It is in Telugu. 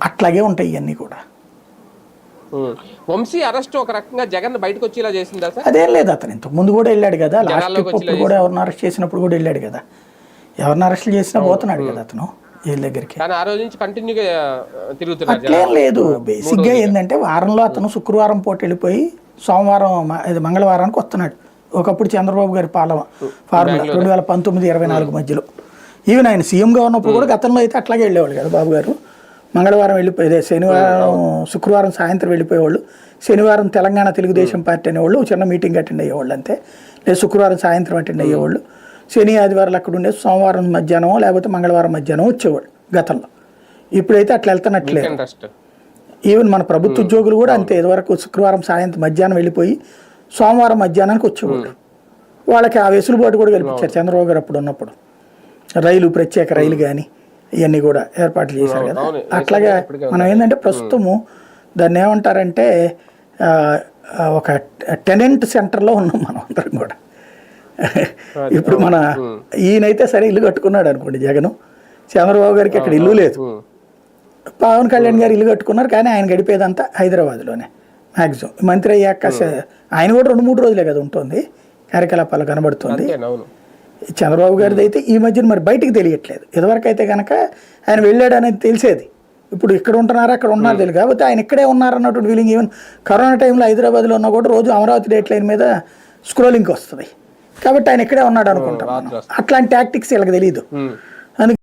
అట్లాగే ఉంటాయి ఇవన్నీ కూడా. వంశీ అరెస్ట్ ఒక రకంగా జగన్ బయటకు వచ్చేలా చేసిందా సార్? అదేం లేదు, అతను ఇంతకు ముందు కూడా వెళ్ళాడు కదా, లాస్ట్ ఇప్పుడు కూడా ఎవరిని అరెస్ట్ చేసినప్పుడు కూడా వెళ్ళాడు కదా, ఎవరిని అరెస్ట్ చేసినా పోతున్నాడు కదా అతను జైలు దగ్గరికి. ఆ రోజు నుంచి కంటిన్యూగా తిరుగుతున్నాడు. అట్లేం లేదు, బేసిక్గా ఏంటంటే వారంలో అతను శుక్రవారం పూట వెళ్ళిపోయి సోమవారం మంగళవారానికి వస్తున్నాడు. ఒకప్పుడు చంద్రబాబు గారి ఫార్ములా 2019-24 మధ్యలో, ఈవెన్ ఆయన సీఎంగా ఉన్నప్పుడు కూడా గతంలో అయితే అట్లాగే వెళ్ళేవాళ్ళు కదా బాబు గారు. మంగళవారం వెళ్ళిపోయేదే, శుక్రవారం సాయంత్రం వెళ్ళిపోయేవాళ్ళు, శనివారం తెలంగాణ తెలుగుదేశం పార్టీ అనేవాళ్ళు చిన్న మీటింగ్ అటెండ్ అయ్యేవాళ్ళు అంతే, లేదా శుక్రవారం సాయంత్రం అటెండ్ అయ్యేవాళ్ళు, శని ఆదివారాలు అక్కడ ఉండే సోమవారం మధ్యాహ్నం లేకపోతే మంగళవారం మధ్యాహ్నం వచ్చేవాళ్ళు గతంలో. ఇప్పుడైతే అట్లా వెళ్తున్నట్లేదు. ఈవెన్ మన ప్రభుత్వ ఉద్యోగులు కూడా అంతే, ఇదివరకు శుక్రవారం సాయంత్రం మధ్యాహ్నం వెళ్ళిపోయి సోమవారం మధ్యాహ్నానికి వచ్చేవాళ్ళు. వాళ్ళకి ఆ వెసులుబాటు కూడా కల్పించారు చంద్రబాబు గారు అప్పుడు ఉన్నప్పుడు. రైలు, ప్రత్యేక రైలు కానీ ఇవన్నీ కూడా ఏర్పాట్లు చేశారు కదా. అట్లాగే మనం ఏంటంటే ప్రస్తుతము దాన్ని ఏమంటారంటే ఒక టెనెంట్ సెంటర్లో ఉన్నాం మనం అందరం కూడా. ఇప్పుడు మన ఈయనైతే సరే ఇల్లు కట్టుకున్నాడు అనుకోండి జగన్, చంద్రబాబు గారికి అక్కడ ఇల్లు లేదు. పవన్ కళ్యాణ్ గారు ఇల్లు కట్టుకున్నారు, కానీ ఆయన గడిపేదంతా హైదరాబాద్లోనే మ్యాక్సిమం. మంత్రి అయ్యాక ఆయన కూడా 2-3 రోజులే కదా ఉంటుంది, కార్యకలాపాలు కనబడుతుంది. చంద్రబాబు గారిది అయితే ఈ మధ్యన మరి బయటికి తెలియట్లేదు. ఇదివరకు అయితే కనుక ఆయన వెళ్ళాడు అనేది తెలిసేది, ఇప్పుడు ఇక్కడ ఉంటున్నారా అక్కడ ఉన్నారు తెలియదు. కాబట్టి ఆయన ఇక్కడే ఉన్నారన్నటువంటి ఫీలింగ్. ఈవెన్ కరోనా టైంలో హైదరాబాద్లో ఉన్నా కూడా రోజు అమరావతి డేట్ లైన్ మీద స్క్రోలింగ్ వస్తుంది, కాబట్టి ఆయన ఇక్కడే ఉన్నాడు అనుకుంటాం. అట్లాంటి టాక్టిక్స్ వీళ్ళకి తెలియదు.